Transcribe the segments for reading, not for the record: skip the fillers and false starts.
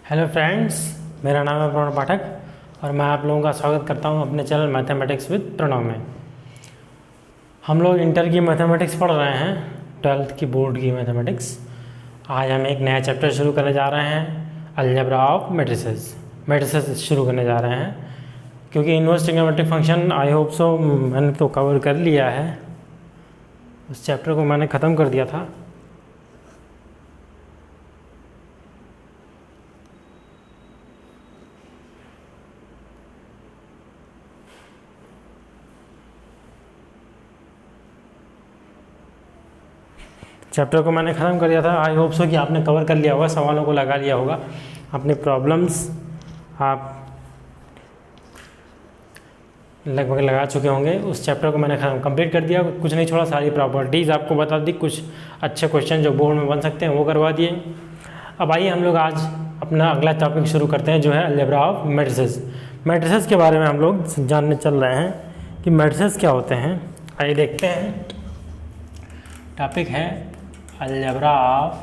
Hello friends, मेरा नाम है प्रणव पाठक और मैं आप लोगों का स्वागत करता हूं अपने चैनल मैथमेटिक्स विद प्रणव में। हम लोग इंटर की मैथमेटिक्स पढ़ रहे हैं, 12th की बोर्ड की मैथमेटिक्स। आज हम एक नया चैप्टर शुरू करने जा रहे हैं, अलजेब्रा ऑफ मैट्रिसेस। मैट्रिसेस शुरू करने जा रहे हैं क्योंकि inverse trigonometric function I hope so मैंने तो कवर कर लिया है, उस चैप्टर को मैंने ख़त्म कर दिया था। चैप्टर को मैंने ख़त्म कर दिया था। आई होप सो कि आपने कवर कर लिया होगा, सवालों को लगा लिया होगा, अपने प्रॉब्लम्स आप लगभग लगा चुके होंगे। उस चैप्टर को मैंने कंप्लीट कर दिया, कुछ नहीं छोड़ा, सारी प्रॉपर्टीज़ आपको बता दी, कुछ अच्छे क्वेश्चन जो बोर्ड में बन सकते हैं वो करवा दिए। अब आइए हम लोग आज अपना अगला टॉपिक शुरू करते हैं, जो है अलजेब्रा ऑफ मैट्रिसेस। मैट्रिसेस के बारे में हम लोग जानने चल रहे हैं कि मैट्रिसेस क्या होते हैं। आइए देखते हैं। टॉपिक है अलजेब्रा ऑफ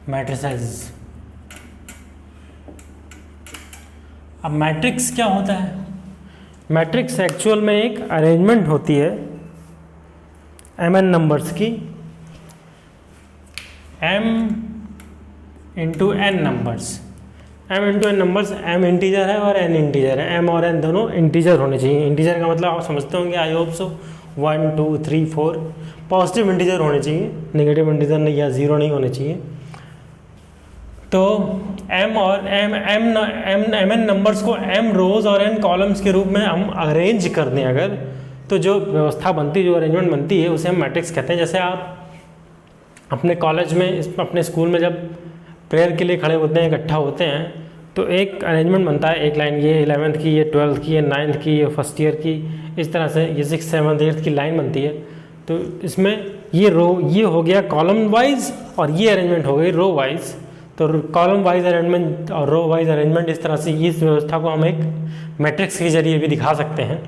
मैट्रिसेस। अब मैट्रिक्स क्या होता है? मैट्रिक्स एक्चुअल में एक अरेंजमेंट होती है mn नंबर्स की, m into n numbers. m into n numbers, m integer है और n इंटीजर है। m और n दोनों इंटीजर होने चाहिए। इंटीजर का मतलब आप समझते होंगे, I hope so 1 2 3 4 positive integer होने चाहिए, नेगेटिव इंटीजर नहीं या ज़ीरो नहीं होने चाहिए। तो m और mn नंबर्स को m रोज और n कॉलम्स के रूप में हम अरेंज कर दें अगर, तो जो व्यवस्था बनती है, जो अरेंजमेंट बनती है, उसे हम मैट्रिक्स कहते हैं। जैसे आप अपने कॉलेज में, अपने स्कूल में जब प्रेयर के लिए खड़े होते हैं, इकट्ठा होते हैं, तो एक अरेंजमेंट बनता है, एक लाइन ये 11th की, ये 12th की, ये 9th की, ये फर्स्ट ईयर की, इस तरह से ये 6th 7th 8th की लाइन बनती है। तो इसमें ये हो गया कॉलम वाइज और ये अरेंजमेंट हो गई रो वाइज। तो कॉलम वाइज अरेंजमेंट और रो वाइज अरेंजमेंट, इस तरह से इस व्यवस्था को हम एक मैट्रिक्स के जरिए भी दिखा सकते हैं।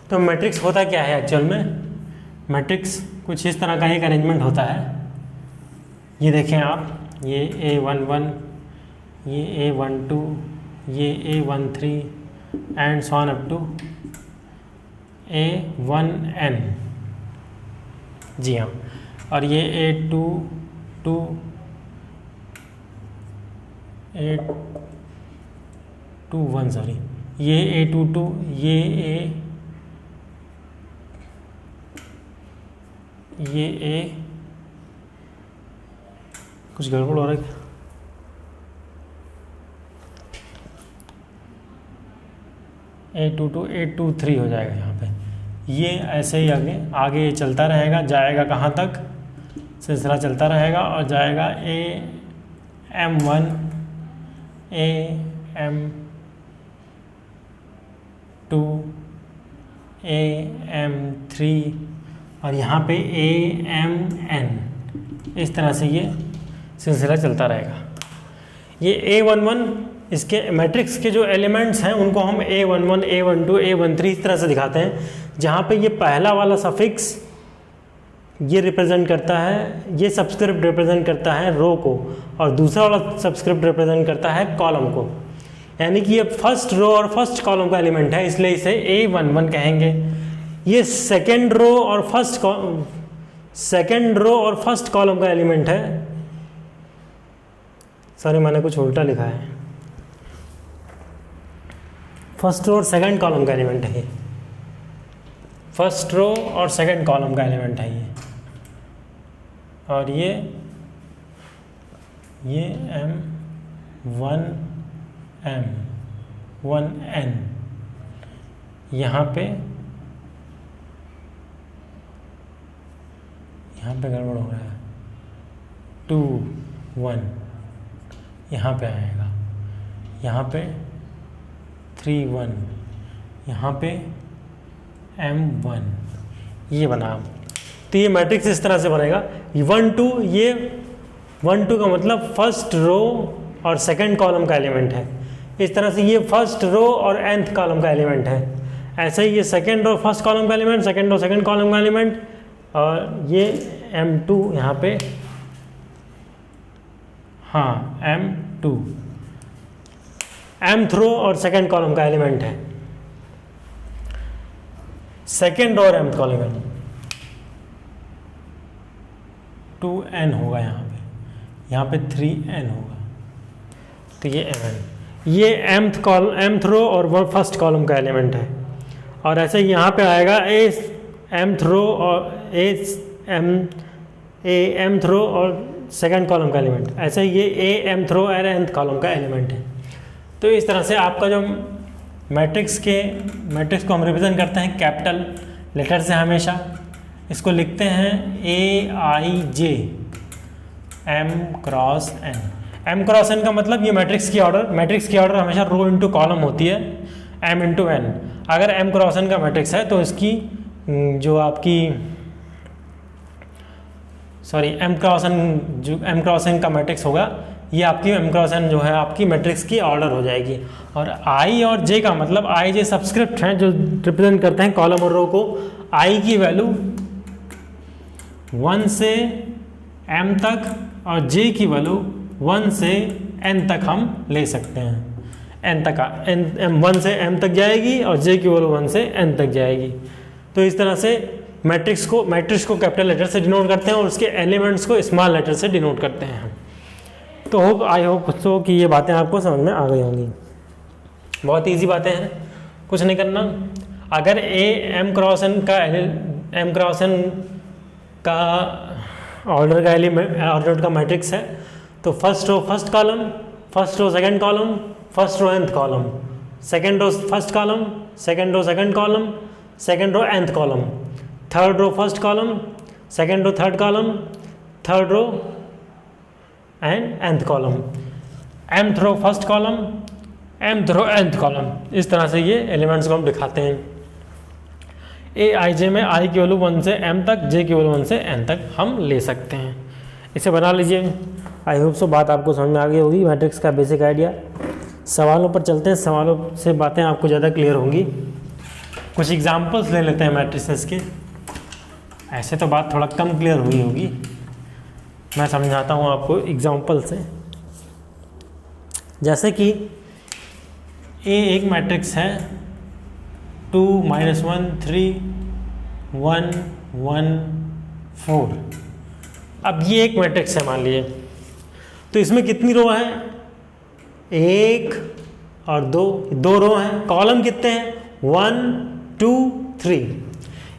तो मैट्रिक्स होता क्या है एक्चुअल में? मैट्रिक्स कुछ इस तरह का एक अरेंजमेंट होता है। ये देखें आप, ये A11, ये A12, ये A13 and so on up to A1n। जी हाँ, और ये A22, A21 सॉरी, ये A22, ये A कुछ गड़बड़ हो रहा है क्या? A22 A23 हो जाएगा यहाँ पे। ये ऐसे ही आगे चलता रहेगा, जाएगा कहाँ तक? सिलसिला चलता रहेगा और जाएगा AM1, AM2, AM3 और यहाँ पे AMN। इस तरह से ये सिलसिला चलता रहेगा। ये A11, इसके मैट्रिक्स के जो एलिमेंट्स हैं उनको हम A11, A12, A13 इस तरह से दिखाते हैं, जहाँ पे ये पहला वाला सफिक्स ये रिप्रेजेंट करता है, ये सबस्क्रिप्ट रिप्रेजेंट करता है रो को, और दूसरा वाला सबस्क्रिप्ट रिप्रेजेंट करता है कॉलम को। यानी कि ये फर्स्ट रो और फर्स्ट कॉलम का एलिमेंट है, इसलिए इसे A11 कहेंगे। ये सेकेंड रो और फर्स्ट कॉलम का एलिमेंट है। सॉरी, मैंने कुछ उल्टा लिखा है। फर्स्ट रो और सेकंड कॉलम का एलिमेंट है ये। फर्स्ट रो और सेकंड कॉलम का एलिमेंट है ये। और ये M1n यहाँ पे गड़बड़ हो रहा है, 2 1 यहाँ पे आएगा, यहाँ पे 3 1, यहाँ पे M1, ये बना। तो ये मैट्रिक्स इस तरह से बनेगा। 1 2, ये 1 2 का मतलब फर्स्ट रो और सेकंड कॉलम का एलिमेंट है। इस तरह से ये फर्स्ट रो और nth कॉलम का एलिमेंट है। ऐसे ही ये सेकंड रो फर्स्ट कॉलम का element, second row second column का एलिमेंट, और ये M2 यहाँ पे हाँ M2 mth रो और सेकेंड कॉलम का एलिमेंट है, सेकेंड रो और mth कॉलम का 2n होगा, यहाँ पे 3n होगा, तो ये mn, ये mth रो और फर्स्ट कॉलम का एलिमेंट है। और ऐसे यहाँ पे आएगा mth रो और mth रो और सेकेंड कॉलम का एलिमेंट, ऐसे ये mth रो और nth कॉलम का एलिमेंट है। तो इस तरह से आपका जो मैट्रिक्स को हम रिप्रेजेंट करते हैं कैपिटल लेटर से हमेशा, इसको लिखते हैं AIJ M क्रॉस n का मतलब ये मैट्रिक्स की ऑर्डर हमेशा रो इंटू कॉलम होती है m इंटू n। अगर m क्रॉस n का मैट्रिक्स है तो इसकी जो आपकी m क्रॉस n का मैट्रिक्स होगा, ये आपकी m क्रॉस n जो है आपकी मैट्रिक्स की ऑर्डर हो जाएगी। और I और J का मतलब I J सब्सक्रिप्ट हैं जो रिप्रेजेंट करते हैं कॉलम और रो को। I की वैल्यू 1 से m तक और J की वैल्यू 1 से n तक हम ले सकते हैं। n तक 1 से m तक जाएगी और J की वैल्यू 1 से n तक जाएगी। तो इस तरह से मैट्रिक्स को कैपिटल लेटर से डिनोट करते हैं और उसके एलिमेंट्स को स्मॉल लेटर से डिनोट करते हैं। तो आई होप सो कि ये बातें आपको समझ में आ गई होंगी। बहुत इजी बातें हैं, कुछ नहीं करना। अगर m क्रॉस n का ऑर्डर का एलिमेंट ऑर्डर का मैट्रिक्स है तो first row first column, first row second column, first row nth column, second row first column, second row second column, second row nth column, third row first column, second row third column, third row and nth column, mth row first column, mth row nth column. इस तरह से ये elements को हम दिखाते हैं। AIJ में I की वैल्यू 1 से m तक, J की वैल्यू 1 से n तक हम ले सकते हैं। इसे बना लीजिए। आई होप सो बात आपको समझ में आ गई होगी, मैट्रिक्स का बेसिक आइडिया। सवालों पर चलते हैं, सवालों से बातें आपको ज़्यादा क्लियर होंगी। कुछ एग्जाम्पल्स ले लेते हैं मैट्रिसेस के। ऐसे तो बात थोड़ा कम क्लियर हुई होगी, मैं समझाता हूँ आपको एग्जाम्पल से। जैसे कि A एक मैट्रिक्स है 2 -1 3 1 1 4। अब ये एक मैट्रिक्स है मान लीजिए, तो इसमें कितनी रो है? 1 और 2 रो हैं। कॉलम कितने हैं? 1 2 3।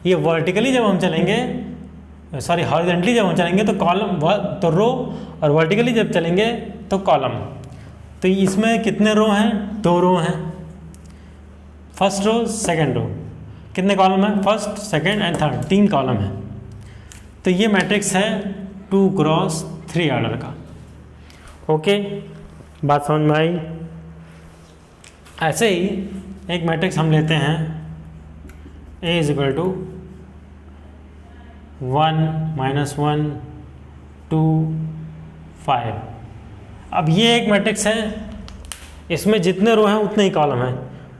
ये वर्टिकली जब हम चलेंगे, हॉरिजॉन्टली जब हम चलेंगे तो कॉलम तो रो, और वर्टिकली जब चलेंगे तो कॉलम। तो इसमें कितने रो हैं? 2 रो हैं। First row second row. कितने कॉलम हैं? First second and third, 3 column हैं। तो ये मैट्रिक्स है 2 क्रॉस 3 ऑर्डर का। ओके, बात समझ में आई? ऐसे ही एक मैट्रिक्स हम लेते हैं A = 1 -1 2 5। अब ये एक मैट्रिक्स है, इसमें जितने रो हैं उतने ही कॉलम हैं।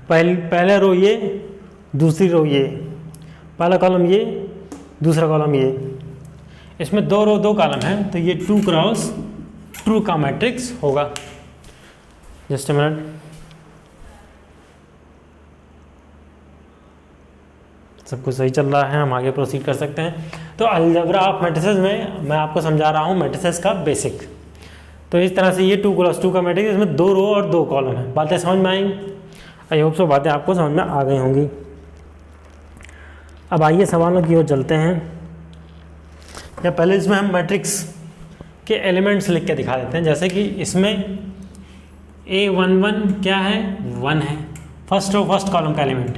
पहला रो ये, दूसरी रो ये, पहला कॉलम ये, दूसरा कॉलम ये। इसमें 2 रो 2 कॉलम हैं, तो ये 2 क्रॉस 2 का मैट्रिक्स होगा। जस्ट अ मिनट, सब कुछ सही चल रहा है, हम आगे प्रोसीड कर सकते हैं। तो अलजेब्रा ऑफ मैट्रिसेस में मैं आपको समझा रहा हूँ मैट्रिसेस का बेसिक। तो इस तरह से ये 2 क्रॉस 2 का मैट्रिक्स, इसमें 2 रो और 2 कॉलम है। बातें समझ में आई? आई होप सो बातें आपको समझ में आ गई होंगी। अब आइए सवालों की ओर चलते हैं। या पहले इसमें हम मैट्रिक्स के एलिमेंट्स लिख के दिखा देते हैं। जैसे कि इसमें A11 क्या है? 1 है, फर्स्ट रो फर्स्ट कॉलम का एलिमेंट।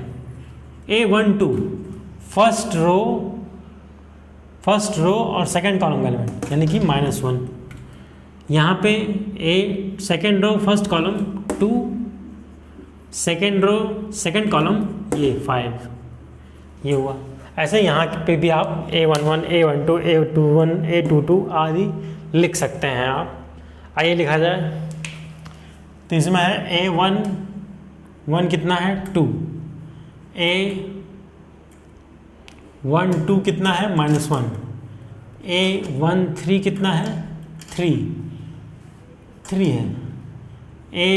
A12 फर्स्ट रो और सेकंड कॉलम का एलिमेंट, यानी कि -1। यहाँ पे A second row first column 2, second row second column ये 5, ये हुआ। ऐसे यहाँ पे भी आप A11 A12 A21 A22 आदि लिख सकते हैं आप। आइए लिखा जाए। तो इसमें है A1 कितना है? 2। A12 कितना है? -1। A13 कितना है? 3। 3 है। A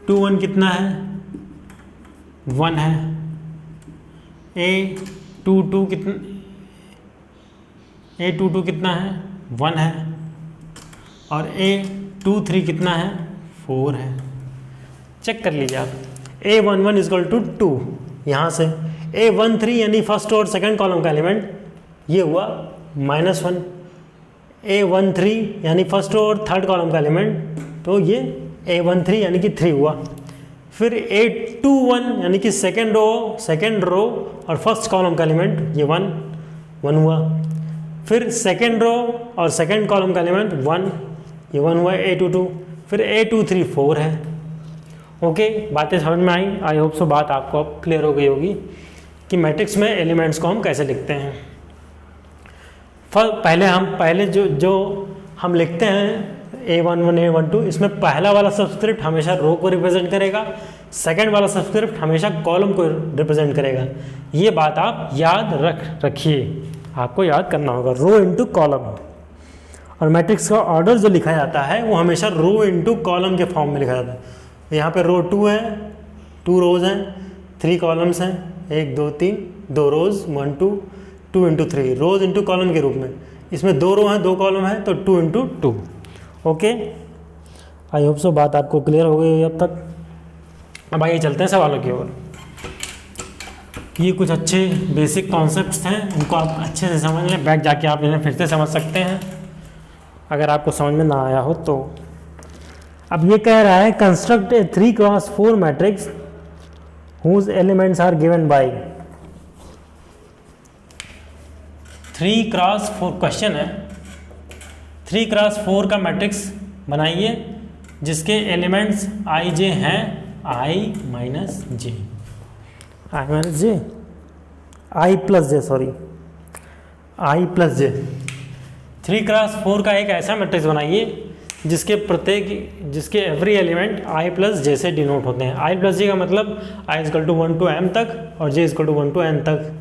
21 कितना है? 1 है। A22 कितना है? 1 है। और A23 कितना है? 4 है। चेक कर लीजिए आप। A11 इजकल टू 2, यहाँ से A13 यानी फर्स्ट और सेकंड कॉलम का एलिमेंट ये हुआ -1, A13 यानी फर्स्ट और थर्ड कॉलम का एलिमेंट तो ये A13 यानी कि 3 हुआ। फिर A21 यानी कि सेकंड रो और फर्स्ट कॉलम का एलिमेंट ये 1 हुआ। फिर सेकंड रो और सेकंड कॉलम का एलिमेंट 1, ये 1 हुआ A22। फिर A23 4 है। ओके, बातें समझ में आई होप सो बात आपको अब क्लियर हो गई होगी कि मैट्रिक्स में एलिमेंट्स को हम कैसे लिखते हैं। पहले जो हम लिखते हैं A11 A12, इसमें पहला वाला सब्सक्रिप्ट हमेशा रो को रिप्रेजेंट करेगा, सेकंड वाला सब्सक्रिप्ट हमेशा कॉलम को रिप्रेजेंट करेगा। ये बात आप याद रखिए, आपको याद करना होगा, रो इनटू कॉलम। और मैट्रिक्स का ऑर्डर जो लिखा जाता है वो हमेशा रो इनटू कॉलम के फॉर्म में लिखा जाता है। यहाँ पे रो 2 है, 2 रोज हैं, 3 कॉलम्स हैं, 1 2 3, 2 रोज 1 2, 2 इंटू 3, रोज इंटू कॉलम के रूप में। इसमें 2 रो हैं, 2 कॉलम है तो 2 into 2। Okay, I hope so बात आपको क्लियर हो गई अब तक। अब आइए चलते हैं सवालों की ओर। ये कुछ अच्छे बेसिक कॉन्सेप्ट्स हैं, उनको आप अच्छे से समझ लें, बैक जाके आप इन्हें फिर से समझ सकते हैं अगर आपको समझ में ना आया हो तो। अब ये कह रहा है construct a 3x4 matrix whose elements are given by 3x4 question है। 3x4 का मैट्रिक्स बनाइए जिसके एलिमेंट्स आई जे हैं, आई माइनस जे, आई प्लस जे। 3x4 का एक ऐसा मैट्रिक्स बनाइए जिसके एवरी एलिमेंट आई प्लस जे से डिनोट होते हैं। आई प्लस जे का मतलब आई इजकल टू 1 to m तक और जे इजकल टू 1 to n तक।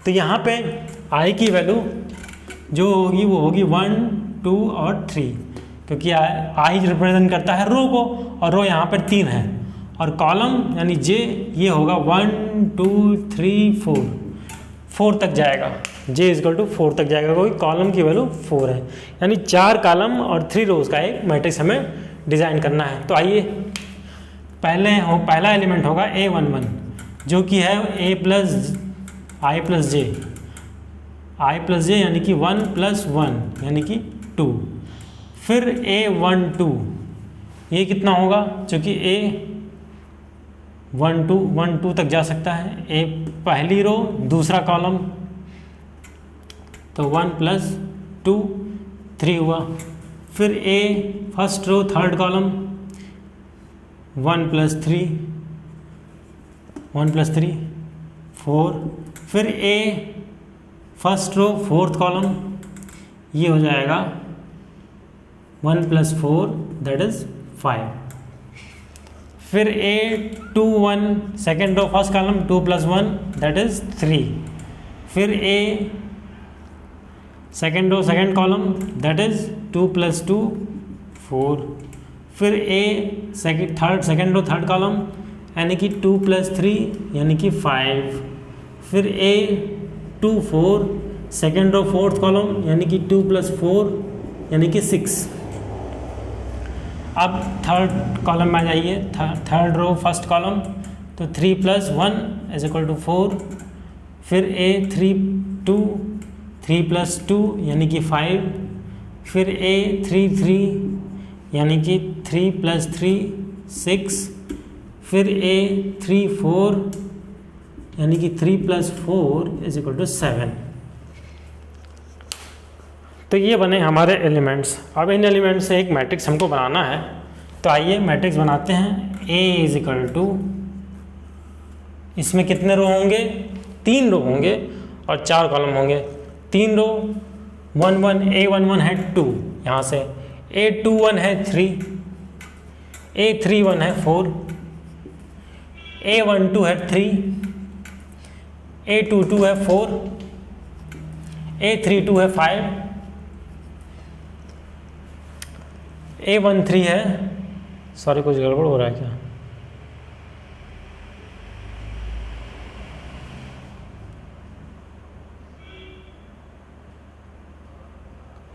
तो यहाँ पे आई की वैल्यू जो होगी वो होगी 1 2 और 3, क्योंकि आई रिप्रेजेंट करता है रो को और रो यहाँ पर 3 है। और कॉलम यानी जे ये होगा 1 2 3 4 तक जाएगा, जे इजकल टू 4 तक जाएगा, कोई कॉलम की वैल्यू 4 है। यानी 4 कॉलम और 3 रोज का एक मैट्रिक्स हमें डिज़ाइन करना है। तो आइए पहला एलिमेंट होगा A11 जो कि है आई प्लस जे यानी कि 1 + 1 यानी कि 2। फिर A12 ये कितना होगा, चूँकि A12 1 2 तक जा सकता है, ए पहली रो दूसरा कॉलम तो 1 + 2 3 हुआ। फिर A first row third column 1 + 3 4। फिर A first row fourth column ये हो जाएगा 1 + 4 दैट इज 5। फिर A21 second row first column 2 + 1 that is 3। फिर A second row second column that is 2 + 2 4। फिर A second row third column यानी कि 2 + 3 यानी कि 5। फिर A24 second row fourth column यानी कि 2 + 4 यानी कि 6। अब थर्ड कॉलम में आ जाइए, थर्ड रो फर्स्ट कॉलम तो 3 + 1 = 4। फिर A32 3 + 2 यानी कि 5। फिर A33 यानी कि 3 + 3 6। फिर A34 यानी कि 3 + 4 = 7। तो ये बने हमारे एलिमेंट्स। अब इन एलिमेंट्स से एक मैट्रिक्स हमको बनाना है, तो आइए मैट्रिक्स बनाते हैं। A = इसमें कितने रो होंगे, 3 रो होंगे और 4 कॉलम होंगे। 3 रो 1 1 A11 है 2, यहाँ से A21 है 3, A31 है 4, A12 है 3, A22 है 4, A32 है 5, A13 है, सॉरी कुछ गड़बड़ हो रहा है क्या?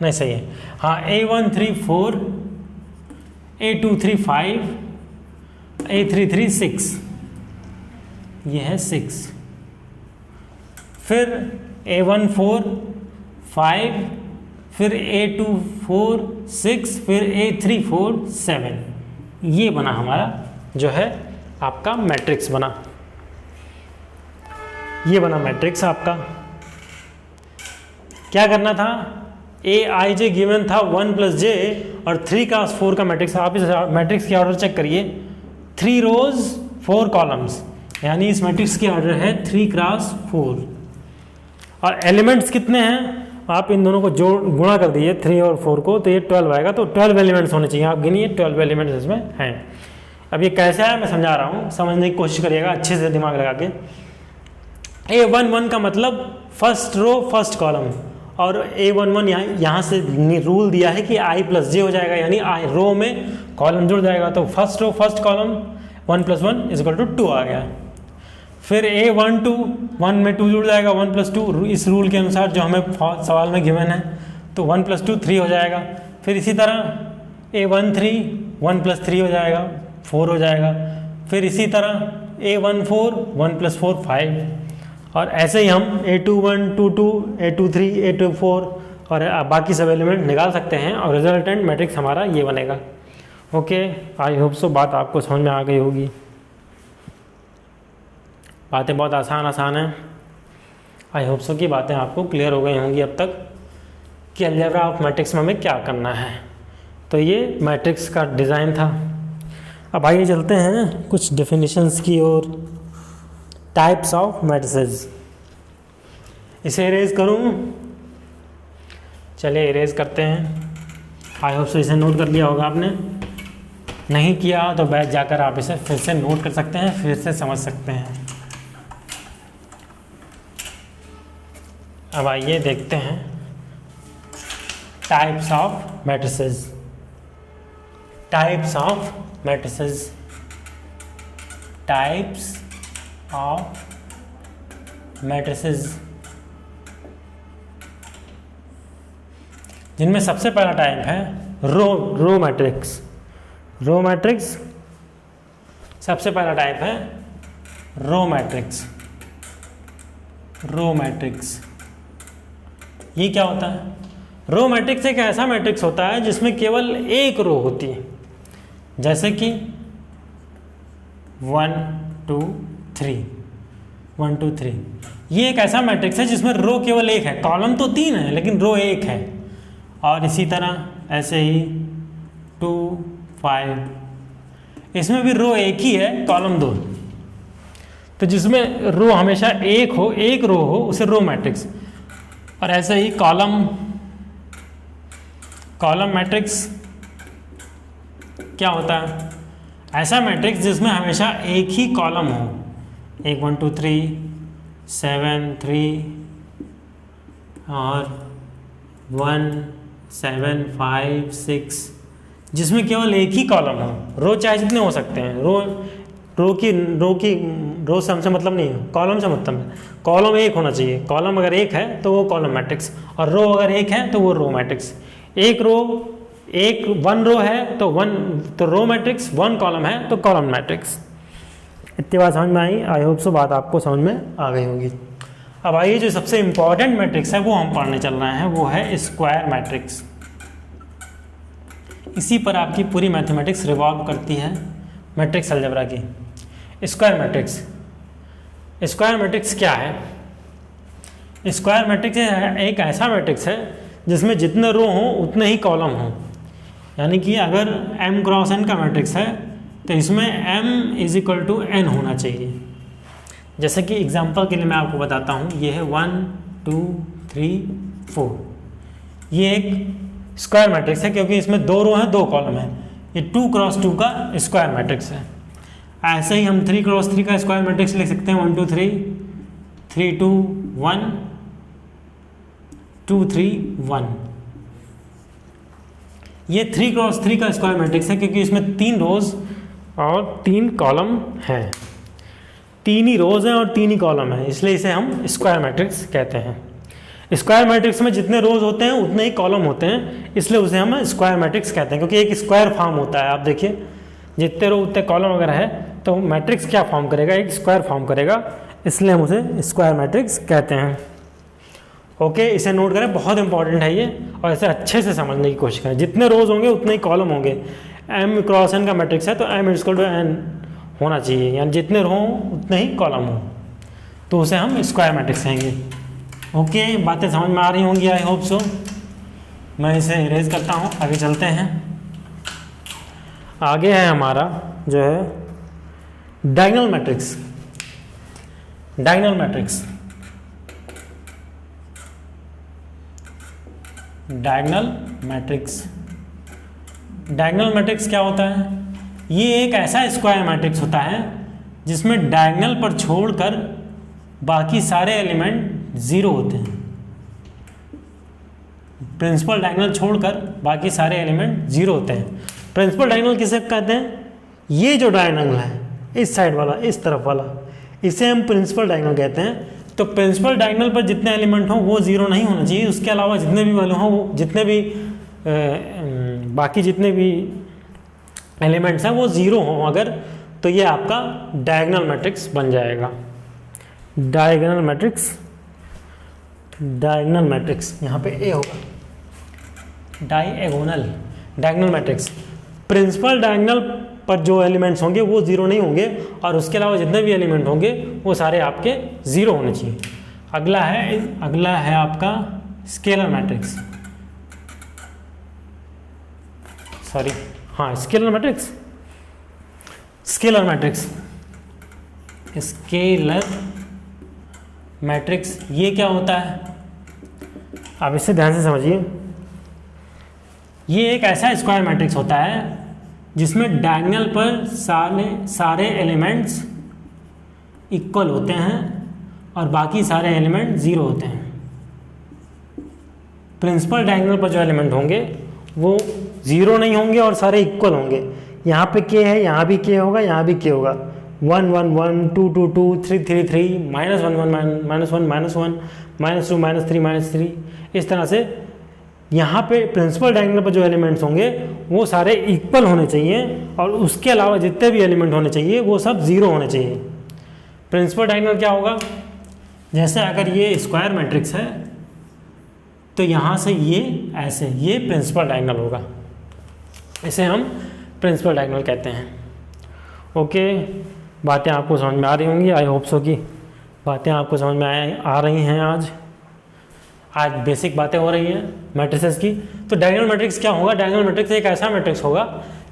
नहीं सही है, हाँ A134, A235, A336, ये है 6, फिर A145, फिर A246, फिर A347, ये बना हमारा जो है आपका मैट्रिक्स बना, ये बना मैट्रिक्स आपका। क्या करना था, Aij गिवन था 1 + j और 3 × 4 का मैट्रिक्स। आप इस मैट्रिक्स की ऑर्डर चेक करिए, 3 रोज 4 कॉलम्स, यानी इस मैट्रिक्स की ऑर्डर है 3 × 4 और एलिमेंट्स कितने हैं, आप इन दोनों को जोड़ गुणा कर दीजिए 3 और 4 को, तो ये 12 आएगा। तो 12 एलिमेंट्स होने चाहिए, आप गिनिए 12 एलिमेंट्स इसमें हैं। अब ये कैसे है मैं समझा रहा हूँ, समझने की कोशिश करिएगा अच्छे से दिमाग लगा के। A11 का मतलब फर्स्ट रो फर्स्ट कॉलम, और A11 यहाँ से रूल दिया है कि I + j हो जाएगा, यानी I रो में कॉलम जुड़ जाएगा, तो फर्स्ट रो फर्स्ट कॉलम 1 + 1 = 2 आ गया। फिर A12 1 में 2 जुड़ जाएगा, 1 + 2 इस रूल के अनुसार जो हमें सवाल में गिवन है, तो 1 + 2 3 हो जाएगा। फिर इसी तरह A13 1 + 3 हो जाएगा, 4 हो जाएगा। फिर इसी तरह A14 1 + 4 5, और ऐसे ही हम A21 22 A23 A24 और बाकी सब एलिमेंट निकाल सकते हैं और रिजल्टेंट मैट्रिक्स हमारा ये बनेगा। ओके, आई होप सो बात आपको समझ में आ गई होगी। बातें बहुत आसान हैं, आई होप सो की बातें आपको क्लियर हो गई होंगी अब तक कि अलजेब्रा ऑफ मैट्रिक्स में हमें क्या करना है। तो ये मैट्रिक्स का डिज़ाइन था। अब आइए चलते हैं कुछ डेफिनेशंस की ओर। टाइप्स ऑफ मैट्रिसेस, इसे इरेज करूं, चलिए इरेज करते हैं। आई होप सो इसे नोट कर लिया होगा आपने, नहीं किया तो बैठ जाकर आप इसे फिर से नोट कर सकते हैं, फिर से समझ सकते हैं। अब आइए देखते हैं types of matrices. Types of matrices, types of matrices, जिनमें सबसे पहला टाइप है रो मैट्रिक्स। रो मैट्रिक्स सबसे पहला टाइप है रो मैट्रिक्स। रो मैट्रिक्स ये क्या होता है? रो मैट्रिक्स एक ऐसा मैट्रिक्स होता है जिसमें केवल एक रो होती है, जैसे कि 1 2 3 1 2 3। ये एक ऐसा मैट्रिक्स है जिसमें रो केवल एक है, कॉलम तो 3 है लेकिन रो एक है। और इसी तरह ऐसे ही 2 5, इसमें भी रो एक ही है, कॉलम 2। तो जिसमें रो हमेशा एक हो, एक रो हो, उसे रो मैट्रिक्स। और ऐसे ही कॉलम मैट्रिक्स क्या होता है? ऐसा मैट्रिक्स जिसमें हमेशा एक ही कॉलम हो, 1 1 2 3 7 3 और 1 7 5 6, जिसमें केवल एक ही कॉलम हो। रो चाहे जितने हो सकते हैं, रो से हमसे मतलब नहीं है, कॉलम से मतलब है। कॉलम एक होना चाहिए, कॉलम अगर एक है तो वो कॉलम मैट्रिक्स, और रो अगर एक है तो वो रो मैट्रिक्स। वन रो है तो रो मैट्रिक्स, 1 कॉलम है तो कॉलम मैट्रिक्स। इतनी बात समझ में आई? आई होप सो बात आपको समझ में आ गई होगी। अब आइए जो सबसे इंपॉर्टेंट मैट्रिक्स है वो हम पढ़ने चल रहे हैं, वो है स्क्वायर मैट्रिक्स। इसी पर आपकी पूरी मैथमेटिक्स रिवॉल्व करती है, मैट्रिक्स अलजेब्रा की। स्क्वायर मैट्रिक्स, स्क्वायर मैट्रिक्स क्या है? स्क्वायर मैट्रिक्स एक ऐसा मैट्रिक्स है जिसमें जितने रो हों उतने ही कॉलम हों। यानी कि अगर m क्रॉस n का मैट्रिक्स है तो इसमें m = n होना चाहिए। जैसे कि एग्जांपल के लिए मैं आपको बताता हूँ, ये है 1 2 3 4, ये एक स्क्वायर मैट्रिक्स है क्योंकि इसमें 2 रो हैं 2 कॉलम हैं। ये 2 × 2 का स्क्वायर मैट्रिक्स है। ऐसे ही हम 3 × 3 का स्क्वायर मैट्रिक्स लिख सकते हैं, 1 2 3 3 2 1 2 3 1। ये 3x3 का स्क्वायर मैट्रिक्स है क्योंकि इसमें 3 रोज और 3 कॉलम हैं, 3 ही रोज हैं और 3 ही कॉलम हैं, इसलिए इसे हम स्क्वायर मैट्रिक्स कहते हैं। स्क्वायर मैट्रिक्स में जितने रोज होते हैं उतने ही कॉलम होते हैं, इसलिए उसे हम स्क्वायर मैट्रिक्स कहते हैं, क्योंकि एक स्क्वायर फॉर्म होता है। आप देखिए जितने रो उतने कॉलम अगर है तो मैट्रिक्स क्या फॉर्म करेगा, एक स्क्वायर फॉर्म करेगा, इसलिए हम उसे स्क्वायर मैट्रिक्स कहते हैं। ओके, इसे नोट करें, बहुत इंपॉर्टेंट है ये, और इसे अच्छे से समझने की कोशिश करें। जितने रोज होंगे उतने ही कॉलम होंगे। m क्रॉस n का मैट्रिक्स है तो m इक्वल टू n होना चाहिए, यानी जितने रो हों उतने ही कॉलम हों, तो उसे हम स्क्वायर मैट्रिक्स कहेंगे। ओके, बातें समझ में आ रही होंगी, आई होप सो। मैं इसे इरेज करता हूँ, आगे चलते हैं। आगे है हमारा जो है diagonal matrix. Diagonal matrix, diagonal matrix, diagonal matrix क्या होता है? ये एक ऐसा स्क्वायर मैट्रिक्स होता है जिसमें डायगोनल पर छोड़कर बाकी सारे एलिमेंट जीरो होते हैं। प्रिंसिपल डायगोनल छोड़कर बाकी सारे एलिमेंट जीरो होते हैं। प्रिंसिपल डायगोनल किसे कहते हैं? ये जो डायगोनल है, इस साइड वाला, इस तरफ वाला, इसे हम प्रिंसिपल डायगोनल कहते हैं। तो प्रिंसिपल डायगोनल पर जितने एलिमेंट हों वो जीरो नहीं होना चाहिए, उसके अलावा जितने भी वैल्यू हों, वो जितने भी बाकी जितने भी एलिमेंट्स हैं वो ज़ीरो हों अगर, तो ये आपका डायगोनल मैट्रिक्स बन जाएगा। डायगोनल मैट्रिक्स, डायगोनल मैट्रिक्स यहाँ पे ए होगा, diagonal, diagonal matrix. Principal diagonal पर जो एलिमेंट्स होंगे वो ज़ीरो नहीं होंगे, और उसके अलावा जितने भी एलिमेंट होंगे वो सारे आपके ज़ीरो होने चाहिए। अगला है आपका स्केलर मैट्रिक्स, सॉरी, हाँ, scalar matrix. Scalar matrix, scalar matrix ये क्या होता है? आप इसे ध्यान से समझिए। ये एक ऐसा स्क्वायर मैट्रिक्स होता है जिसमें डायगोनल पर सारे एलिमेंट्स इक्वल होते हैं और बाकी सारे एलिमेंट ज़ीरो होते हैं। प्रिंसिपल डायगोनल पर जो एलिमेंट होंगे वो ज़ीरो नहीं होंगे और सारे इक्वल होंगे। यहाँ पे के है, यहाँ भी के होगा, यहाँ भी के होगा। 1 1 1 2 2 2 3 3 3 -1 1 -1 -1 -2 -3 -3, इस तरह से यहाँ पे प्रिंसिपल डायगोनल पर जो एलिमेंट्स होंगे वो सारे इक्वल होने चाहिए, और उसके अलावा जितने भी एलिमेंट होने चाहिए वो सब ज़ीरो होने चाहिए। प्रिंसिपल डायगोनल क्या होगा? जैसे अगर ये स्क्वायर मैट्रिक्स है तो यहाँ से ये ऐसे, ये प्रिंसिपल डायगोनल होगा, इसे हम प्रिंसिपल डायगोनल कहते हैं। ओके, बातें आपको समझ में आ रही होंगी, आई होप सो की बातें आपको समझ में आ रही हैं। आज बेसिक बातें हो रही हैं मैट्रिसेस की। तो डायगोनल मैट्रिक्स क्या होगा? डायगोनल मैट्रिक्स एक ऐसा मैट्रिक्स होगा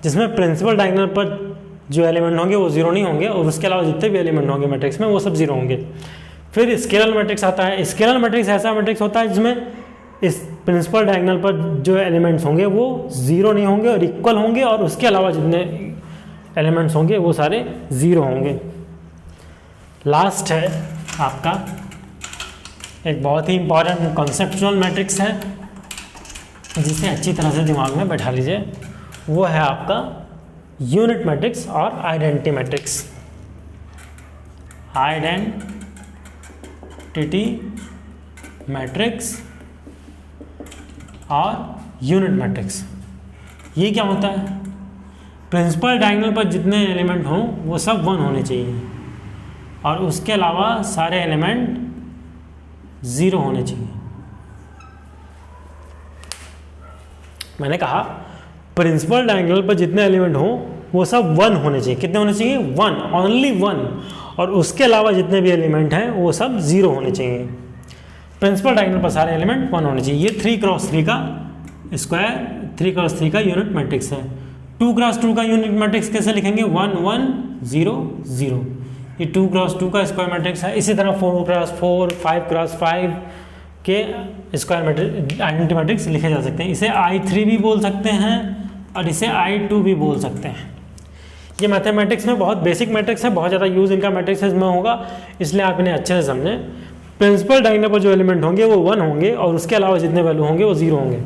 जिसमें प्रिंसिपल डायगोनल पर जो एलिमेंट होंगे वो जीरो नहीं होंगे, और उसके अलावा जितने भी एलिमेंट होंगे मैट्रिक्स में वो सब जीरो होंगे। फिर स्केलर मैट्रिक्स आता है। स्केलर मैट्रिक्स ऐसा मैट्रिक्स होता है जिसमें इस प्रिंसिपल डायगोनल पर जो एलिमेंट्स होंगे वो ज़ीरो नहीं होंगे और इक्वल होंगे, और उसके अलावा जितने एलिमेंट्स होंगे वो सारे ज़ीरो होंगे। लास्ट है आपका एक बहुत ही इंपॉर्टेंट कॉन्सेप्चुअल मैट्रिक्स है, जिसे अच्छी तरह से दिमाग में बैठा लीजिए। वो है आपका यूनिट मैट्रिक्स और आइडेंटिटी मैट्रिक्स। आइडेंटिटी मैट्रिक्स और यूनिट मैट्रिक्स, ये क्या होता है? प्रिंसिपल डायगोनल पर जितने एलिमेंट हों वो सब 1 होने चाहिए, और उसके अलावा सारे एलिमेंट 0 होने चाहिए। मैंने कहा प्रिंसिपल डायगोनल पर जितने एलिमेंट हों वो सब 1 होने चाहिए। कितने होने चाहिए? 1, ओनली 1, और उसके अलावा जितने भी एलिमेंट हैं वो सब 0 होने चाहिए। प्रिंसिपल डायगोनल पर सारे एलिमेंट 1 होने चाहिए। ये 3x3 का स्क्वायर, 3x3 का यूनिट मैट्रिक्स है। 2x2 का यूनिट मैट्रिक्स कैसे लिखेंगे? 1 1 0 0। ये 2x2 का स्क्वायर मैट्रिक्स है। इसी तरह 4x4, 5x5 के स्क्वायर मैट्रिक्स, आइडेंटिटी मैट्रिक्स लिखे जा सकते हैं। इसे I3 भी बोल सकते हैं और इसे I2 भी बोल सकते हैं। ये मैथमेटिक्स में बहुत बेसिक मैट्रिक्स है, बहुत ज़्यादा यूज़ इनका मैट्रिक्स में होगा, इसलिए आप इन्हें अच्छे से समझें। प्रिंसिपल डायगोनल पर जो एलिमेंट होंगे वो 1 होंगे, और उसके अलावा जितने वैल्यू होंगे वो 0 होंगे।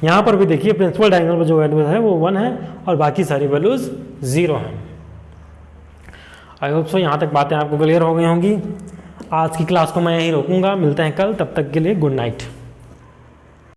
यहाँ पर भी देखिए प्रिंसिपल डायगोनल पर जो वैल्यूज है वो 1 है और बाकी सारी वैल्यूज 0 हैं। आई होप सो यहाँ तक बातें आपको क्लियर हो गई होंगी। आज की क्लास को मैं यहीं रोकूंगा, मिलते हैं कल, तब तक के लिए गुड नाइट।